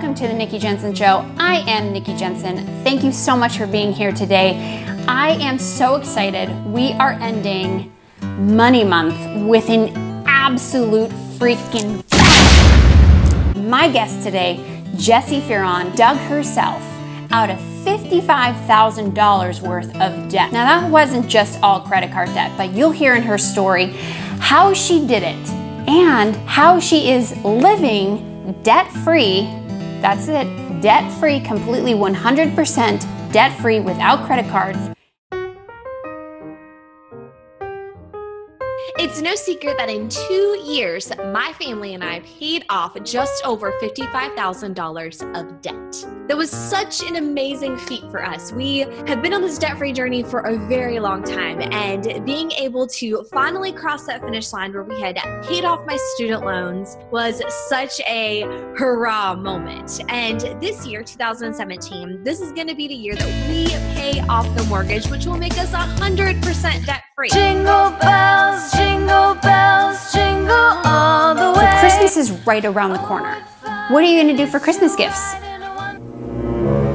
Welcome to the Nikki Jencen Show. I am Nikki Jencen. Thank you so much for being here today. I am so excited. We are ending Money Month with an absolute freaking bang. My guest today, Jessi Fearon, dug herself out of $55,000 worth of debt. Now that wasn't just all credit card debt, but you'll hear in her story how she did it and how she is living debt-free. That's it, debt-free, completely 100% debt-free without credit cards. It's no secret that in 2 years, my family and I paid off just over $55,000 of debt. That was such an amazing feat for us. We have been on this debt-free journey for a very long time, and being able to finally cross that finish line where we had paid off my student loans was such a hurrah moment. And this year, 2017, this is going to be the year that we pay off the mortgage, which will make us 100% debt-free. Jingle bells, jingle bells, jingle all the way. So Christmas is right around the corner. What are you going to do for Christmas gifts?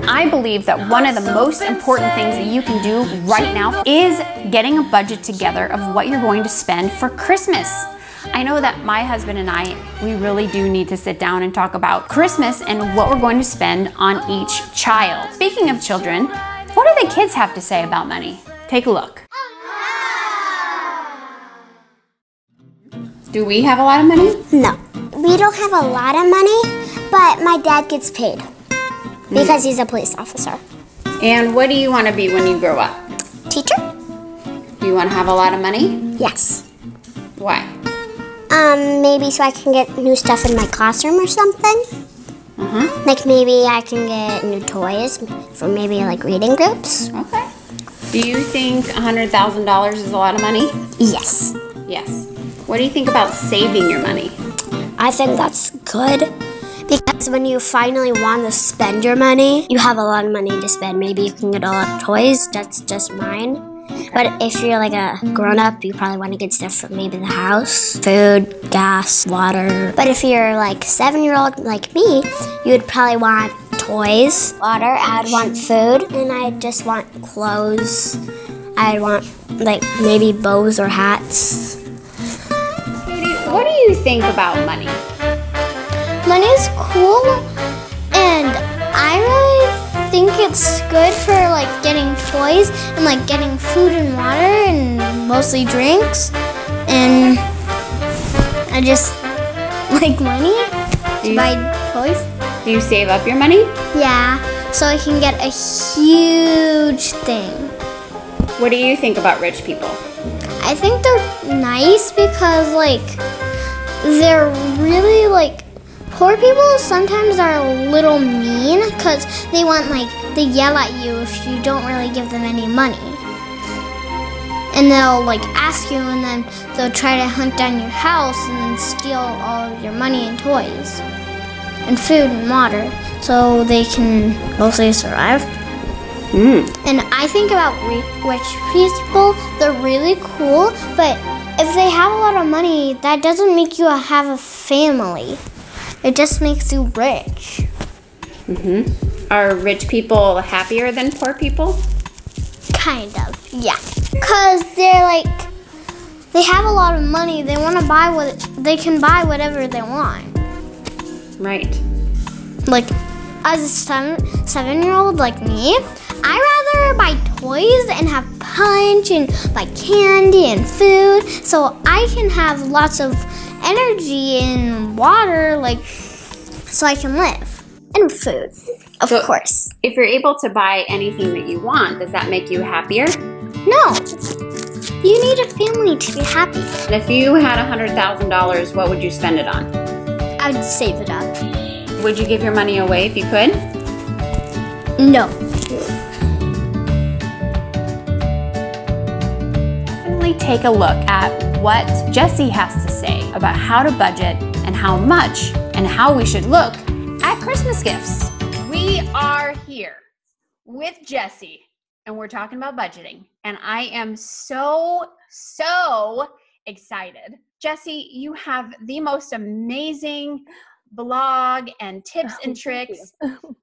I believe that one of the most important things that you can do right now is getting a budget together of what you're going to spend for Christmas. I know that my husband and I, we really do need to sit down and talk about Christmas and what we're going to spend on each child. Speaking of children, what do the kids have to say about money? Take a look. Do we have a lot of money? No, we don't have a lot of money, but my dad gets paid because he's a police officer. And what do you want to be when you grow up? Teacher? Do you want to have a lot of money? Yes. Why? Maybe so I can get new stuff in my classroom or something. Like maybe I can get new toys for maybe like reading groups. Okay. Do you think $100,000 is a lot of money? Yes. Yes. What do you think about saving your money? I think that's good because when you finally want to spend your money, you have a lot of money to spend. Maybe you can get a lot of toys. That's just mine. But if you're like a grown-up, you probably want to get stuff from maybe the house, food, gas, water. But if you're like 7-year-old like me, you would probably want toys, water, I'd want food, and I'd just want clothes. I'd want like maybe bows or hats. What do you think about money? Money is cool, and I really think it's good for like getting toys and like getting food and water and mostly drinks. And I just like money to buy toys. Do you save up your money? Yeah, so I can get a huge thing. What do you think about rich people? I think they're nice because like they're really like poor people sometimes are a little mean because they yell at you if you don't really give them any money. And they'll like ask you and then they'll try to hunt down your house and then steal all of your money and toys and food and water so they can mostly survive. And I think about rich people, they're really cool, but if they have a lot of money, that doesn't make you have a family. It just makes you rich. Are rich people happier than poor people? Kind of, yeah. Because they have a lot of money. They want to buy they can buy whatever they want. Right. Like, as a 7-year-old like me, I'd rather buy toys and have punch and buy candy and food so I can have lots of energy and water, like, so I can live. And food, of course. If you're able to buy anything that you want, does that make you happier? No. You need a family to be happy. And if you had $100,000, what would you spend it on? I'd save it up. Would you give your money away if you could? No. Definitely take a look at what Jessi has to say about how to budget and how much and how we should look at Christmas gifts. We are here with Jessi and we're talking about budgeting. And I am so excited. Jessi, you have the most amazing blog and tips and tricks.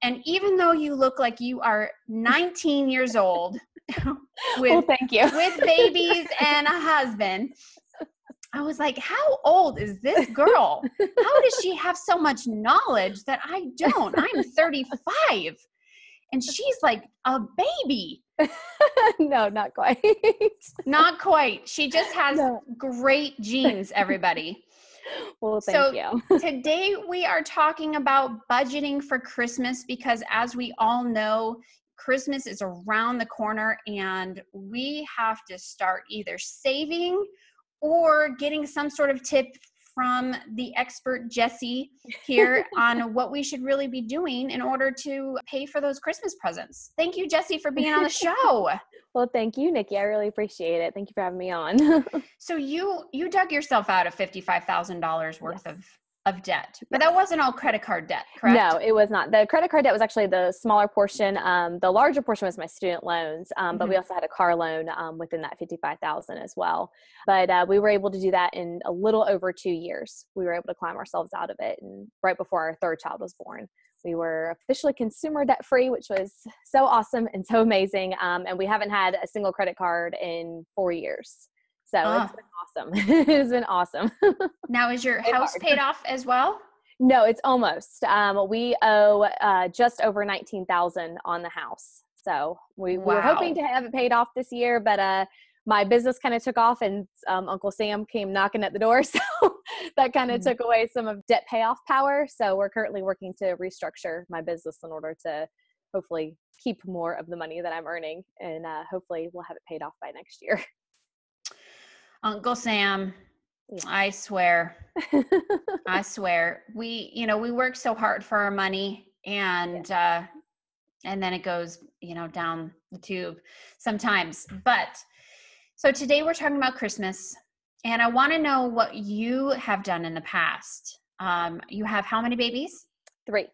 And even though you look like you are 19 years old with, thank you. with babies and a husband, I was like, how old is this girl? How does she have so much knowledge that I don't? I'm 35 and she's like a baby. No, not quite. Not quite. She just has great genes, everybody. Well, thank you. Today we are talking about budgeting for Christmas because as we all know, Christmas is around the corner and we have to start either saving or getting some sort of tip from the expert Jessi here on what we should really be doing in order to pay for those Christmas presents. Thank you, Jessi, for being on the show. Well, thank you, Nikki. I really appreciate it. Thank you for having me on. So you dug yourself out of $55,000 worth of debt, but that wasn't all credit card debt, correct? No, it was not. The credit card debt was actually the smaller portion. The larger portion was my student loans, but we also had a car loan within that $55,000 as well. But we were able to do that in a little over 2 years. We were able to climb ourselves out of it, and right before our third child was born. We were officially consumer debt free, which was so awesome and so amazing. And we haven't had a single credit card in 4 years. So it's been awesome. It's been awesome. Now, is your house paid off as well? No, it's almost. We owe just over $19,000 on the house. So we were hoping to have it paid off this year, but my business kind of took off and Uncle Sam came knocking at the door. So that kind of took away some of debt payoff power. So we're currently working to restructure my business in order to hopefully keep more of the money that I'm earning. And hopefully we'll have it paid off by next year. Uncle Sam, I swear, I swear, we work so hard for our money and then it goes, down the tube sometimes. But so today we're talking about Christmas and I want to know what you have done in the past. You have how many babies? 3.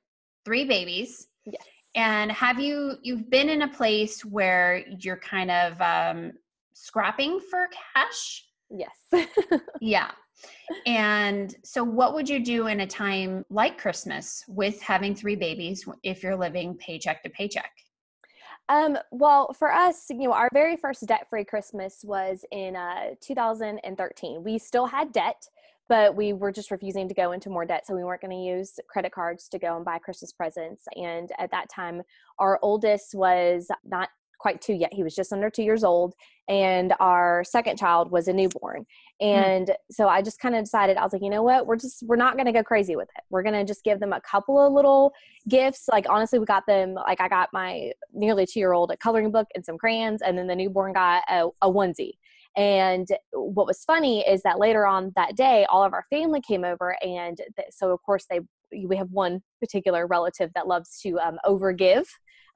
3 babies. Yes. And have you've been in a place where you're kind of scrapping for cash? Yes. Yeah. And so what would you do in a time like Christmas with having 3 babies if you're living paycheck to paycheck? Well, for us, our very first debt-free Christmas was in 2013. We still had debt, but we were just refusing to go into more debt. So we weren't going to use credit cards to go and buy Christmas presents. And at that time, our oldest was not quite 2 yet. He was just under 2 years old. And our second child was a newborn. And so I just kind of decided, I was like, you know what, we're not going to go crazy with it. We're going to just give them a couple of little gifts. Like, honestly, we got them, like I got my nearly 2-year-old a coloring book and some crayons. And then the newborn got a onesie. And what was funny is that later on that day, all of our family came over. And so of course we have one particular relative that loves to overgive.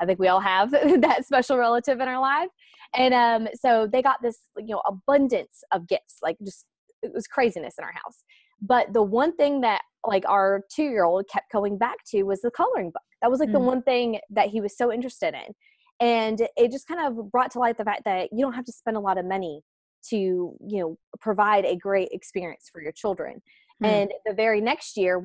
I think we all have that special relative in our life. And so they got this, abundance of gifts, like just, it was craziness in our house. But the one thing that like our 2-year-old kept going back to was the coloring book. That was like the one thing that he was so interested in. And it just kind of brought to light the fact that you don't have to spend a lot of money to, provide a great experience for your children. And the very next year,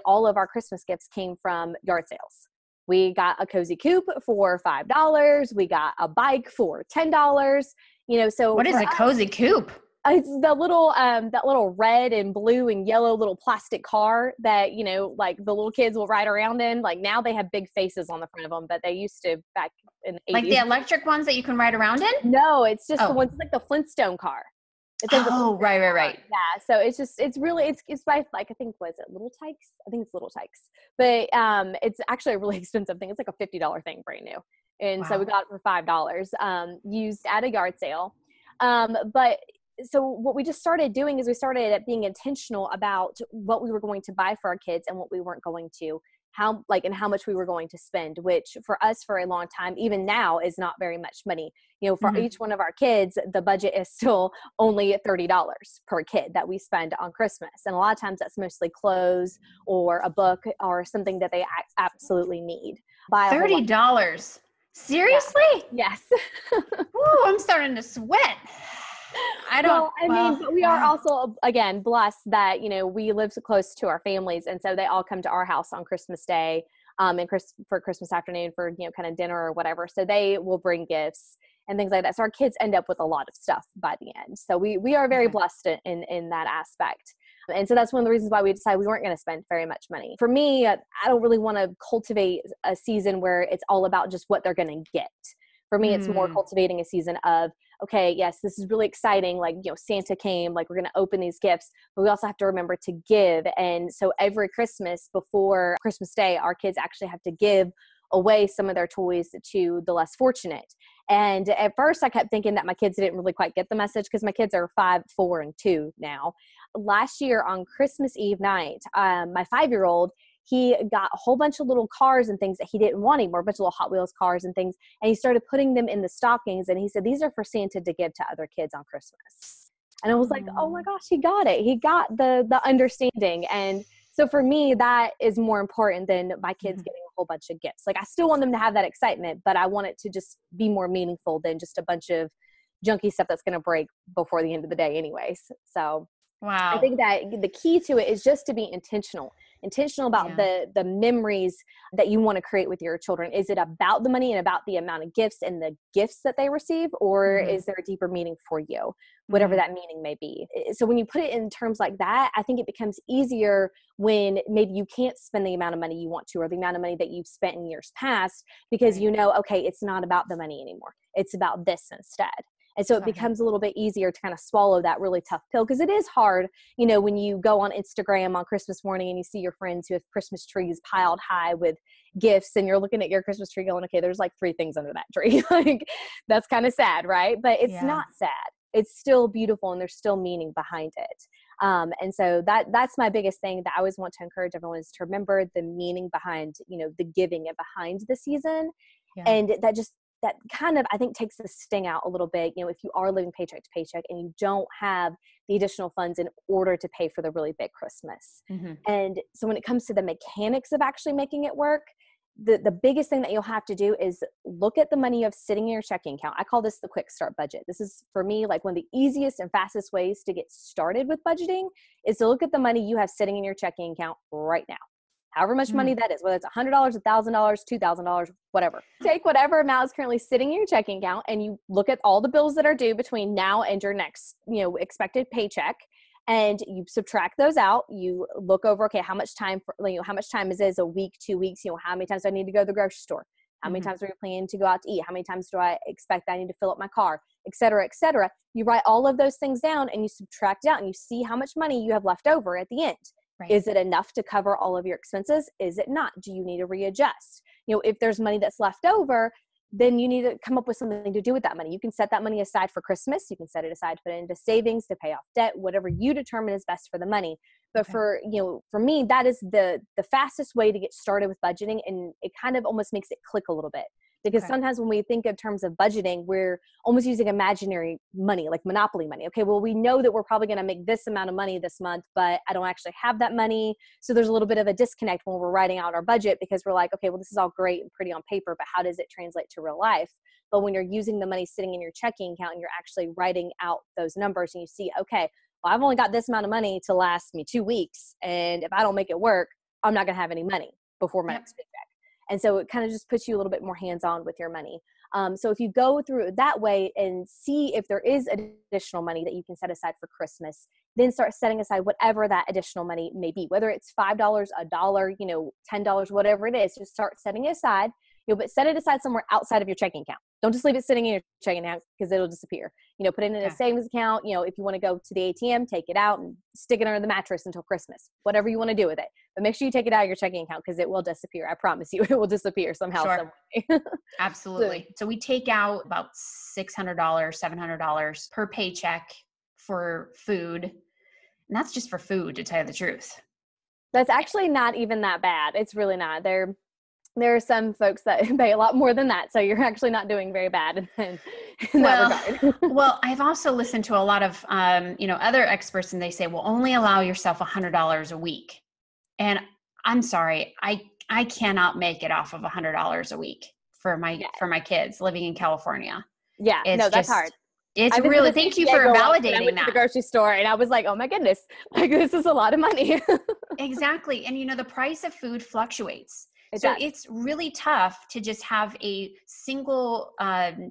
all of our Christmas gifts came from yard sales. We got a cozy coupe for $5. We got a bike for $10. So what is a cozy coupe? It's the little, that little red and blue and yellow little plastic car that, like the little kids will ride around in. Like now they have big faces on the front of them, but they used to back in the 80s. Like the electric ones that you can ride around in? No, it's just the ones like the Flintstone car. It's like right. Yeah. So it's really, it's by, like, I think, was it Little Tykes? I think it's Little Tykes, but it's actually a really expensive thing. It's like a $50 thing, brand new. And so we got it for $5, used at a yard sale. But so what we just started doing is we started being intentional about what we were going to buy for our kids and what we weren't going to, and how much we were going to spend, which for us for a long time, even now, is not very much money. For each one of our kids, the budget is still only $30 per kid that we spend on Christmas. And a lot of times that's mostly clothes or a book or something that they absolutely need. $30. Seriously? Yeah. Yes. Ooh, I'm starting to sweat. I don't. Well, I mean, but we are also, again, blessed that, we live so close to our families. And so they all come to our house on Christmas Day, and for Christmas afternoon for, kind of dinner or whatever. So they will bring gifts and things like that. So our kids end up with a lot of stuff by the end. So we are very blessed in that aspect. And so that's one of the reasons why we decided we weren't going to spend very much money. For me, I don't really want to cultivate a season where it's all about just what they're going to get. For me, it's more cultivating a season of, okay, yes, this is really exciting. Like, Santa came, like we're going to open these gifts, but we also have to remember to give. And so every Christmas before Christmas Day, our kids actually have to give away some of their toys to the less fortunate. And at first I kept thinking that my kids didn't really quite get the message because my kids are 5, 4, and 2 now. Last year on Christmas Eve night, my 5-year-old, he got a whole bunch of little cars and things that he didn't want anymore, a bunch of little Hot Wheels cars and things. And he started putting them in the stockings. And he said, these are for Santa to give to other kids on Christmas. And I was like, oh my gosh, he got it. He got the understanding. And so for me, that is more important than my kids getting a whole bunch of gifts. Like I still want them to have that excitement, but I want it to just be more meaningful than just a bunch of junky stuff that's going to break before the end of the day anyways. So wow. I think that the key to it is just to be intentional about the memories that you want to create with your children. Is it about the money and about the amount of gifts and the gifts that they receive, or is there a deeper meaning for you, whatever that meaning may be? So when you put it in terms like that, I think it becomes easier when maybe you can't spend the amount of money you want to, or the amount of money that you've spent in years past, because okay, it's not about the money anymore. It's about this instead. And so it becomes a little bit easier to kind of swallow that really tough pill, because it is hard, when you go on Instagram on Christmas morning and you see your friends who have Christmas trees piled high with gifts, and you're looking at your Christmas tree going, okay, there's like 3 things under that tree. Like that's kind of sad, right? But it's not sad. It's still beautiful and there's still meaning behind it. And so that's my biggest thing that I always want to encourage everyone, is to remember the meaning behind, the giving and behind the season. And that kind of, I think, takes the sting out a little bit. If you are living paycheck to paycheck and you don't have the additional funds in order to pay for the really big Christmas. And so when it comes to the mechanics of actually making it work, the biggest thing that you'll have to do is look at the money you have sitting in your checking account. I call this the quick start budget. This is, for me, like one of the easiest and fastest ways to get started with budgeting is to look at the money you have sitting in your checking account right now. However much money that is, whether it's $100, $1,000, $2,000, whatever. Take whatever amount is currently sitting in your checking account and you look at all the bills that are due between now and your next, expected paycheck, and you subtract those out. You look over, okay, how much time is it? A week, 2 weeks? How many times do I need to go to the grocery store? How many times are you planning to go out to eat? How many times do I expect that I need to fill up my car, et cetera, et cetera? You write all of those things down and you subtract it out and you see how much money you have left over at the end. Right. Is it enough to cover all of your expenses? Is it not? Do you need to readjust? If there's money that's left over, then you need to come up with something to do with that money. You can set that money aside for Christmas. You can set it aside to put it into savings, to pay off debt, whatever you determine is best for the money. But for me, that is the fastest way to get started with budgeting. And it kind of almost makes it click a little bit. Because sometimes when we think in terms of budgeting, we're almost using imaginary money, like Monopoly money. Okay, well, we know that we're probably going to make this amount of money this month, but I don't actually have that money. So there's a little bit of a disconnect when we're writing out our budget, because we're like, okay, well, this is all great and pretty on paper, but how does it translate to real life? But when you're using the money sitting in your checking account and you're actually writing out those numbers and you see, okay, well, I've only got this amount of money to last me 2 weeks. And if I don't make it work, I'm not going to have any money before my next paycheck. And so it kind of just puts you a little bit more hands-on with your money. So if you go through it that way and see if there is additional money that you can set aside for Christmas, then start setting aside whatever that additional money may be, whether it's $5, $1, $10, whatever it is, just start setting it aside. But set it aside somewhere outside of your checking account. Don't just leave it sitting in your checking account, because it'll disappear. Put it in a savings account. If you want to go to the ATM, take it out and stick it under the mattress until Christmas, whatever you want to do with it. But make sure you take it out of your checking account, because it will disappear. I promise you, it will disappear somehow, some way. Absolutely. So we take out about $600, $700 per paycheck for food. And that's just for food, to tell you the truth. That's actually not even that bad. It's really not. There are some folks that pay a lot more than that. So you're actually not doing very bad in that regard. Well, I've also listened to a lot of, other experts, and they say, well, only allow yourself $100 a week. And I'm sorry, I cannot make it off of $100 a week for my kids living in California. Yeah, that's hard. It's I really, visited thank San you for Diego once, and I validating went to the that. grocery store and I was like, oh my goodness, like this is a lot of money. Exactly. And you know, the price of food fluctuates. It So does. it's really tough to just have a single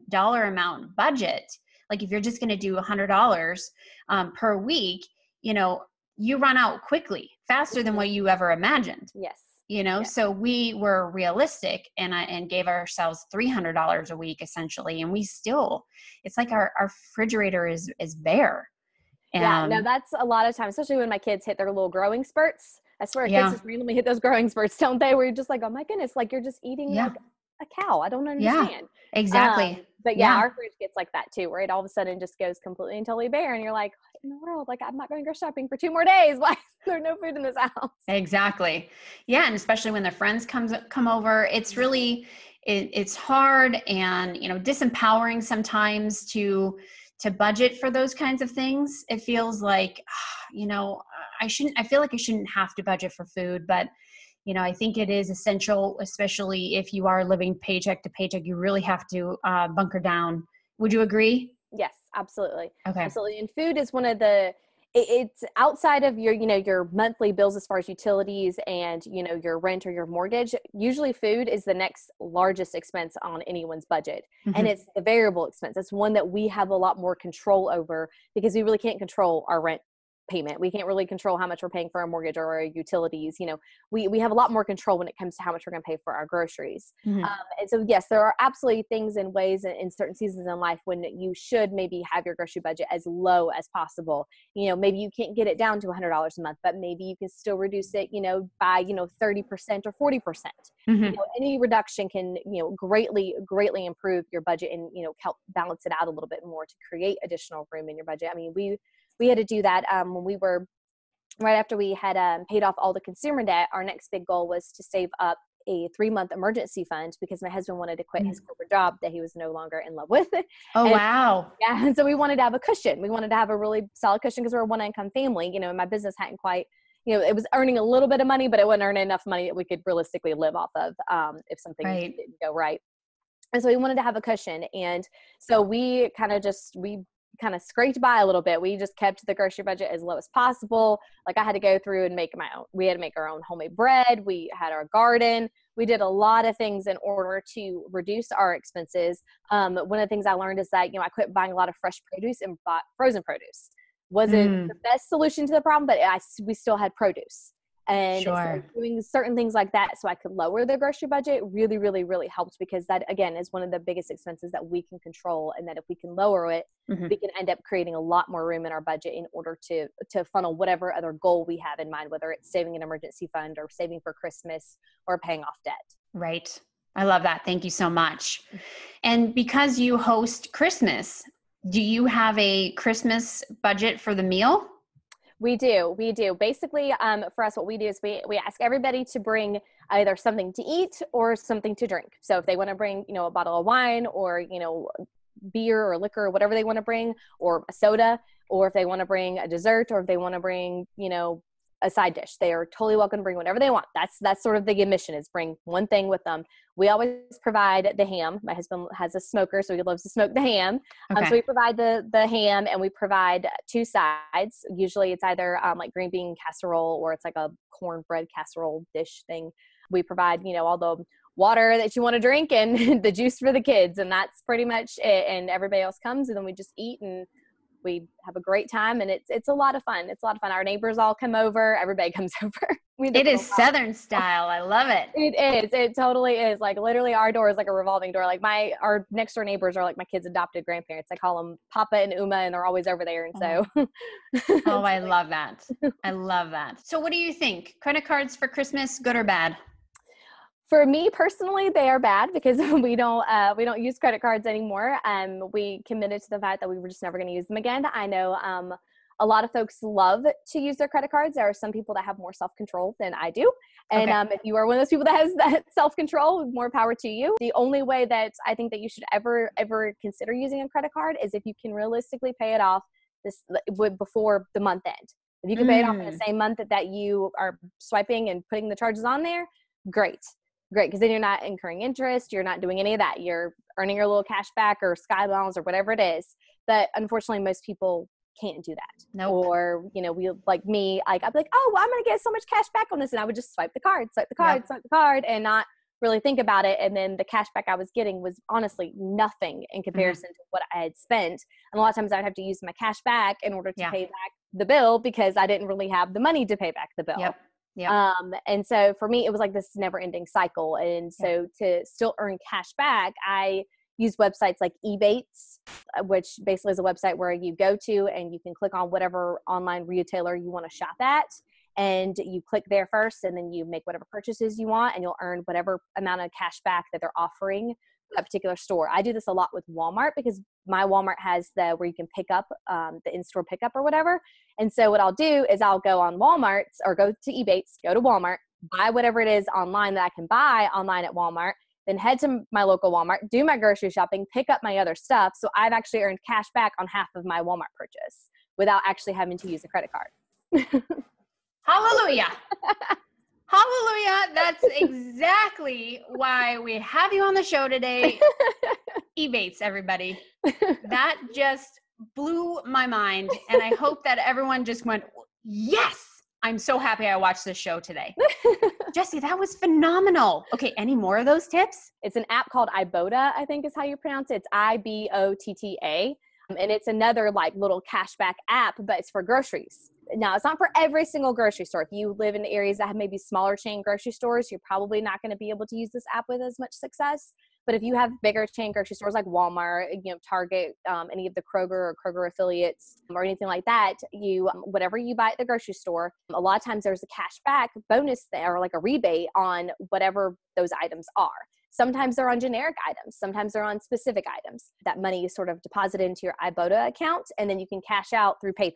dollar amount budget. Like if you're just going to do $100 per week, you know, you run out quickly, faster than what you ever imagined. Yes. You know, so we were realistic and gave ourselves $300 a week essentially. And we still, it's like our refrigerator is bare. Yeah, no, that's a lot of times, especially when my kids hit their little growing spurts. I swear, kids just randomly hit those growing spurts, don't they? Where you're just like, oh my goodness, like you're just eating like a cow. I don't understand. Exactly. But yeah, our fridge gets like that too, where it all of a sudden just goes completely and totally bare. And you're like, what in the world? Like, I'm not going to go shopping for 2 more days. Why is there no food in this house? Exactly. Yeah. And especially when their friends come over, it's really, it's hard and, you know, disempowering sometimes to budget for those kinds of things. It feels like, you know, I feel like I shouldn't have to budget for food, but you know, I think it is essential, especially if you are living paycheck to paycheck. You really have to bunker down. Would you agree? Yes, absolutely. Okay. Absolutely. And food is one of the, it's outside of your, you know, your monthly bills as far as utilities and, you know, your rent or your mortgage. Usually food is the next largest expense on anyone's budget. And it's the variable expense. It's one that we have a lot more control over because we really can't control our rent payment. We can't really control how much we're paying for our mortgage or our utilities. You know, we have a lot more control when it comes to how much we're going to pay for our groceries. And so, yes, there are absolutely things and ways in certain seasons in life when you should maybe have your grocery budget as low as possible. You know, maybe you can't get it down to $100 a month, but maybe you can still reduce it, you know, by, you know, 30% or 40%. You know, any reduction can, you know, greatly improve your budget and, you know, help balance it out a little bit more to create additional room in your budget. I mean, we had to do that when we were right after we had paid off all the consumer debt. Our next big goal was to save up a 3-month emergency fund because my husband wanted to quit his corporate job that he was no longer in love with. Wow. Yeah. And so we wanted to have a cushion. We wanted to have a really solid cushion because we're a one-income family, you know, and my business hadn't quite, you know, it was earning a little bit of money, but it wasn't earning enough money that we could realistically live off of if something didn't go right. And so we wanted to have a cushion. And so we kind of scraped by a little bit. We just kept the grocery budget as low as possible. Like I had to go through and make we had to make our own homemade bread. We had our garden. We did a lot of things in order to reduce our expenses. One of the things I learned is that, you know, I quit buying a lot of fresh produce and bought frozen produce. Wasn't the best solution to the problem, but we still had produce. And so doing certain things like that so I could lower the grocery budget really, really, really helped because that, again, is one of the biggest expenses that we can control. And that if we can lower it, we can end up creating a lot more room in our budget in order to funnel whatever other goal we have in mind, whether it's saving an emergency fund or saving for Christmas or paying off debt. Right. I love that. Thank you so much. And because you host Christmas, do you have a Christmas budget for the meal? We do. Basically, for us, what we do is we ask everybody to bring either something to eat or something to drink. So if they want to bring, you know, a bottle of wine or, you know, beer or liquor or whatever they want to bring, or a soda, or if they want to bring a dessert, or if they want to bring, you know, a side dish, they are totally welcome to bring whatever they want. That's sort of the mission, is bring one thing with them. We always provide the ham. My husband has a smoker, so he loves to smoke the ham. So we provide the ham, and we provide 2 sides. Usually it's either like green bean casserole, or it's like a cornbread casserole dish thing. We provide, you know, all the water that you want to drink and the juice for the kids, and that's pretty much it. And everybody else comes, and then we just eat and we have a great time, and it's a lot of fun. It's a lot of fun. Our neighbors all come over. Everybody comes over. It is Southern style. I love it. It is. It totally is. Like literally our door is like a revolving door. Like our next door neighbors are like my kids' adopted grandparents. I call them Papa and Uma, and they're always over there. And so. Oh, I love that. I love that. So what do you think? Credit cards for Christmas, good or bad? For me personally, they are bad because we don't use credit cards anymore. We committed to the fact that we were just never going to use them again. I know a lot of folks love to use their credit cards. There are some people that have more self-control than I do. And if you are one of those people that has that self-control, more power to you. The only way that I think that you should ever consider using a credit card is if you can realistically pay it off before the month end. If you can pay it off in the same month that you are swiping and putting the charges on there, great. great, because then you're not incurring interest. You're not doing any of that. You're earning your little cash back or Sky Miles or whatever it is. But unfortunately, most people can't do that. Nope. Or, you know, we, like me, like I'd be like, oh, well, I'm going to get so much cash back on this. And I would just swipe the card, and not really think about it. And then the cash back I was getting was honestly nothing in comparison to what I had spent. And a lot of times I would have to use my cash back in order to pay back the bill, because I didn't really have the money to pay back the bill. Yep. And so for me, it was like this never ending cycle. And so to still earn cash back, I use websites like Ebates, which basically is a website where you go to and you can click on whatever online retailer you want to shop at. And you click there first, and then you make whatever purchases you want, and you'll earn whatever amount of cash back that they're offering that particular store. I do this a lot with Walmart, because my Walmart has where you can pick up the in-store pickup or whatever. And so what I'll do is I'll go on Walmart, or go to Ebates, go to Walmart, buy whatever it is online that I can buy online at Walmart, then head to my local Walmart, do my grocery shopping, pick up my other stuff. So I've actually earned cash back on half of my Walmart purchase without actually having to use a credit card. Hallelujah. Hallelujah. That's exactly why we have you on the show today. Ebates, everybody. That just blew my mind. And I hope that everyone just went, yes, I'm so happy I watched this show today. Jessi, that was phenomenal. Okay, any more of those tips? It's an app called Ibotta, I think is how you pronounce it. It's Ibotta. And it's another like little cashback app, but it's for groceries. Now, it's not for every single grocery store. If you live in areas that have maybe smaller chain grocery stores, you're probably not going to be able to use this app with as much success. But if you have bigger chain grocery stores like Walmart, you know, Target, any of the Kroger or Kroger affiliates or anything like that, you whatever you buy at the grocery store, a lot of times there's a cash back bonus there, or like a rebate on whatever those items are. Sometimes they're on generic items. Sometimes they're on specific items. That money is sort of deposited into your Ibotta account, and then you can cash out through PayPal.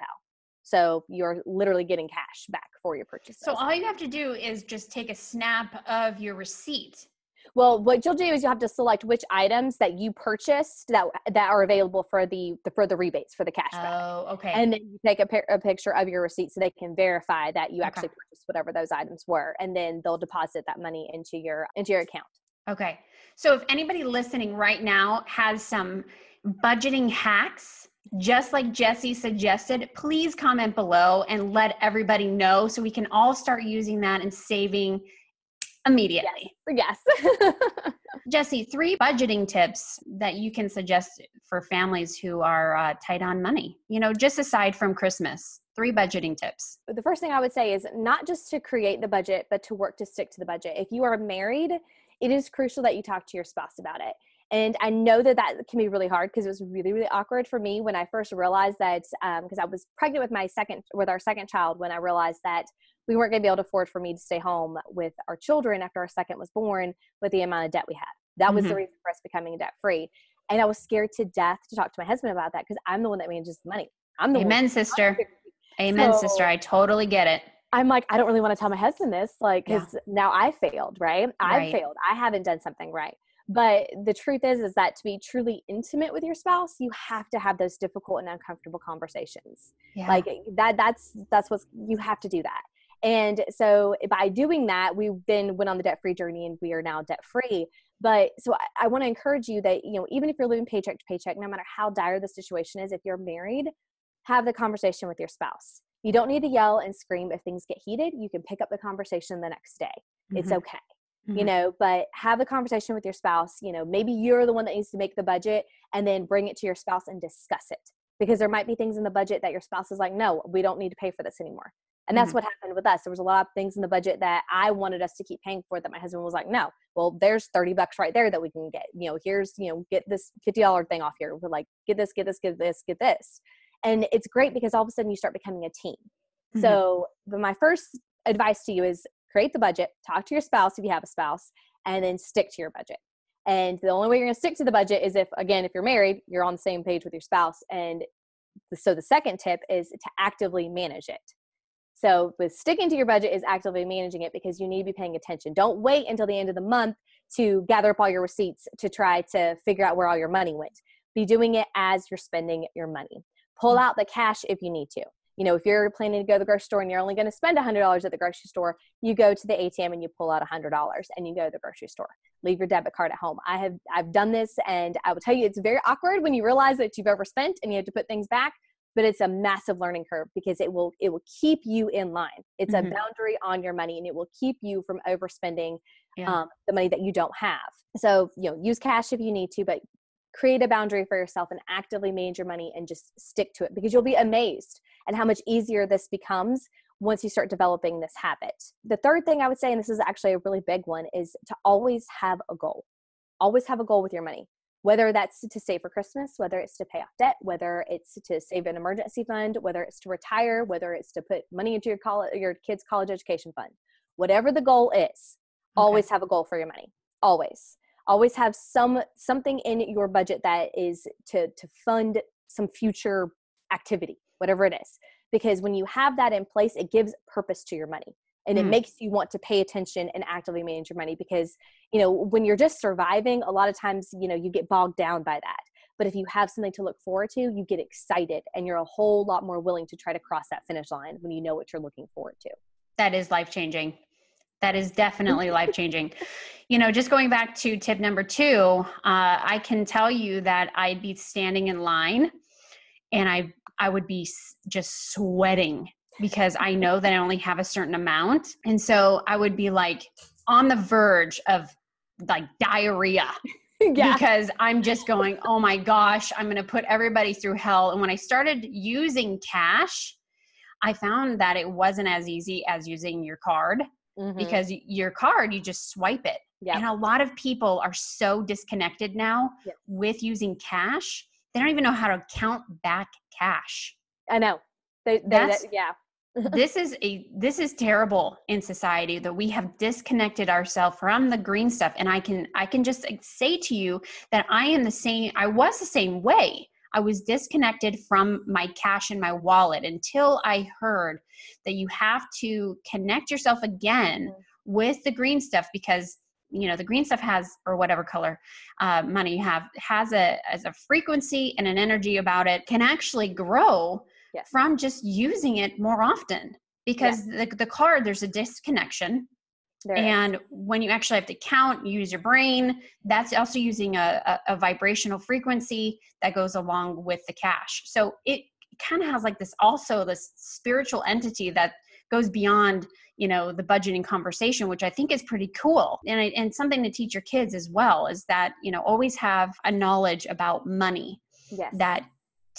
So you're literally getting cash back for your purchases. So all you have to do is just take a snap of your receipt. Well, what you'll do is you'll have to select which items that you purchased that are available for the rebates, for the cash back. Oh, okay. And then you take a picture of your receipt so they can verify that you actually purchased whatever those items were, and then they'll deposit that money into your account. Okay. So if anybody listening right now has some budgeting hacks, just like Jessi suggested, please comment below and let everybody know so we can all start using that and saving immediately. Yes. Jessi, 3 budgeting tips that you can suggest for families who are tight on money, you know, just aside from Christmas. 3 budgeting tips. The first thing I would say is not just to create the budget, but to work to stick to the budget. If you are married, it is crucial that you talk to your spouse about it. And I know that can be really hard, because it was really, really awkward for me when I first realized that, because I was pregnant with our second child, when I realized that we weren't going to be able to afford for me to stay home with our children after our second was born with the amount of debt we had. That was the reason for us becoming debt free. And I was scared to death to talk to my husband about that, because I'm the one that manages the money. I'm the Amen, sister. Amen, sister. I totally get it. I'm like, I don't really want to tell my husband this, like, because now I failed, right? I failed. I haven't done something right. But the truth is that to be truly intimate with your spouse, you have to have those difficult and uncomfortable conversations. Yeah. Like that's what you have to do that. And so by doing that, we then went on the debt-free journey, and we are now debt-free. But so I want to encourage you that, you know, even if you're living paycheck to paycheck, no matter how dire the situation is, if you're married, have the conversation with your spouse. You don't need to yell and scream if things get heated. You can pick up the conversation the next day. It's okay. You know, but have a conversation with your spouse. You know, maybe you're the one that needs to make the budget, and then bring it to your spouse and discuss it, because there might be things in the budget that your spouse is like, no, we don't need to pay for this anymore. And that's what happened with us. There was a lot of things in the budget that I wanted us to keep paying for that my husband was like, no, well, there's $30 right there that we can get, you know, here's, you know, get this $50 thing off here. We're like, get this. And it's great, because all of a sudden you start becoming a team. So my first advice to you is create the budget, talk to your spouse if you have a spouse, and then stick to your budget. And the only way you're going to stick to the budget is if you're married, you're on the same page with your spouse. And so the second tip is to actively manage it. So with sticking to your budget is actively managing it, because you need to be paying attention. Don't wait until the end of the month to gather up all your receipts to try to figure out where all your money went. Be doing it as you're spending your money. Pull out the cash if you need to. You know, if you're planning to go to the grocery store and you're only going to spend $100 at the grocery store, you go to the ATM and you pull out $100 and you go to the grocery store. Leave your debit card at home. I've done this, and I will tell you, it's very awkward when you realize that you've overspent and you have to put things back, but it's a massive learning curve because it will keep you in line. It's a boundary on your money, and it will keep you from overspending the money that you don't have. So, you know, use cash if you need to, but create a boundary for yourself and actively manage your money and just stick to it, because you'll be amazed at how much easier this becomes once you start developing this habit. The third thing I would say, and this is actually a really big one, is to always have a goal. Always have a goal with your money, whether that's to save for Christmas, whether it's to pay off debt, whether it's to save an emergency fund, whether it's to retire, whether it's to put money into your kids' college education fund. Whatever the goal is, always have a goal for your money. Always have something in your budget that is to fund some future activity, whatever it is. Because when you have that in place, it gives purpose to your money, and it makes you want to pay attention and actively manage your money. Because, you know, when you're just surviving, a lot of times, you know, you get bogged down by that. But if you have something to look forward to, you get excited, and you're a whole lot more willing to try to cross that finish line when you know what you're looking forward to. That is life-changing. That is definitely life-changing. You know, just going back to tip number 2, I can tell you that I'd be standing in line and I would be just sweating because I know that I only have a certain amount. And so I would be like on the verge of like diarrhea because I'm just going, oh my gosh, I'm going to put everybody through hell. And when I started using cash, I found that it wasn't as easy as using your card. Because your card, you just swipe it. And a lot of people are so disconnected now with using cash. They don't even know how to count back cash. I know. This is terrible in society that we have disconnected ourselves from the green stuff. And I can just say to you that I was the same way. I was disconnected from my cash in my wallet until I heard that you have to connect yourself again with the green stuff, because, you know, the green stuff has, or whatever color money you have, has a frequency and an energy about it, can actually grow from just using it more often, because the card, there's a disconnection. And when you actually have to count, use your brain, that's also using a vibrational frequency that goes along with the cash. So it kind of has like this spiritual entity that goes beyond, you know, the budgeting conversation, which I think is pretty cool. And something to teach your kids as well is that, you know, always have a knowledge about money, that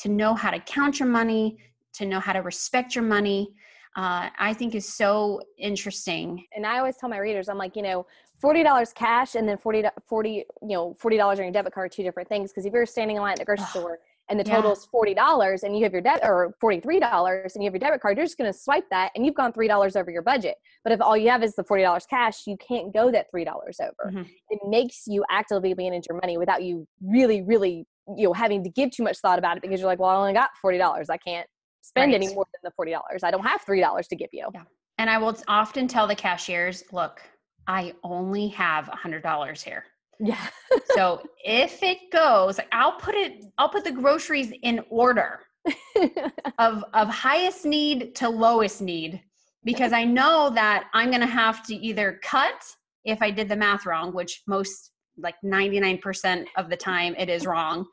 to know how to count your money, to know how to respect your money, I think is so interesting. And I always tell my readers, I'm like, you know, $40 cash and then $40 on your debit card are two different things. Because if you're standing in line at the grocery store and the total is $40 and you have your or $43 and you have your debit card, you're just going to swipe that and you've gone $3 over your budget. But if all you have is the $40 cash, you can't go that $3 over. It makes you actively manage your money without you really, really, you know, having to give too much thought about it, because you're like, well, I only got $40. I can't spend any more than the $40. I don't have $3 to give you. And I will often tell the cashiers, look, I only have $100 here. So if it goes, I'll put the groceries in order of highest need to lowest need, because I know that I'm going to have to either cut if I did the math wrong, which most, like 99% of the time it is wrong,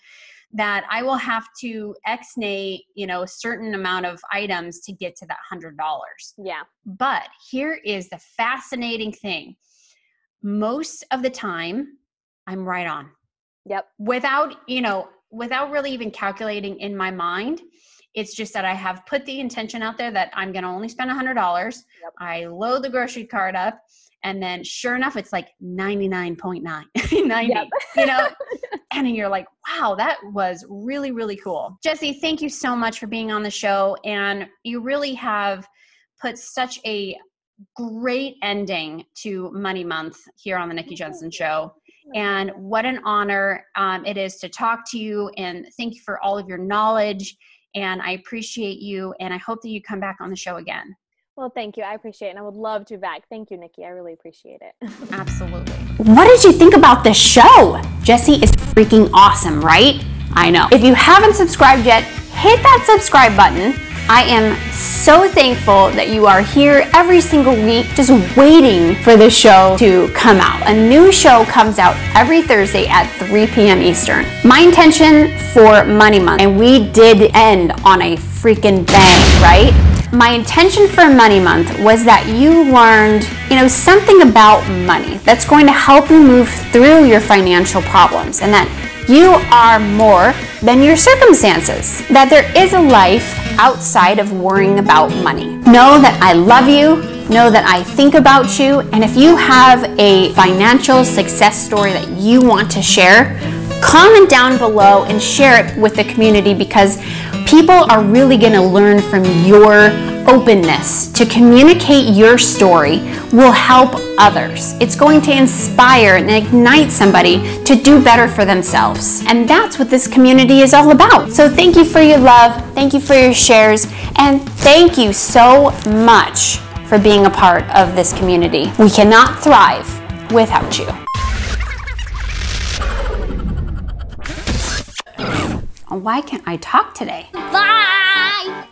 that I will have to ex-nay, you know, a certain amount of items to get to that $100. But here is the fascinating thing. Most of the time, I'm right on. Without really even calculating in my mind. It's just that I have put the intention out there that I'm going to only spend $100. I load the grocery cart up, and then sure enough, it's like 99.9, 90, you know, and you're like, wow, that was really, really cool. Jessi, thank you so much for being on the show. And you really have put such a great ending to Money Month here on the Nikki Jencen Show. And what an honor it is to talk to you, and thank you for all of your knowledge. And I appreciate you, and I hope that you come back on the show again. Well, thank you. I appreciate it. And I would love to be back. Thank you, Nikki. I really appreciate it. Absolutely. What did you think about this show? Jessi is freaking awesome, right? I know. If you haven't subscribed yet, hit that subscribe button. I am so thankful that you are here every single week just waiting for the show to come out. A new show comes out every Thursday at 3 p.m. Eastern. My intention for Money Month, and we did end on a freaking bang, right? My intention for Money Month was that you learned, something about money that's going to help you move through your financial problems, and that you are more than your circumstances, that there is a life outside of worrying about money. Know that I love you, know that I think about you, and if you have a financial success story that you want to share, comment down below and share it with the community, because people are really going to learn from your openness. To communicate your story will help others. It's going to inspire and ignite somebody to do better for themselves. And that's what this community is all about. So thank you for your love, thank you for your shares, and thank you so much for being a part of this community. We cannot thrive without you. Why can't I talk today? Bye!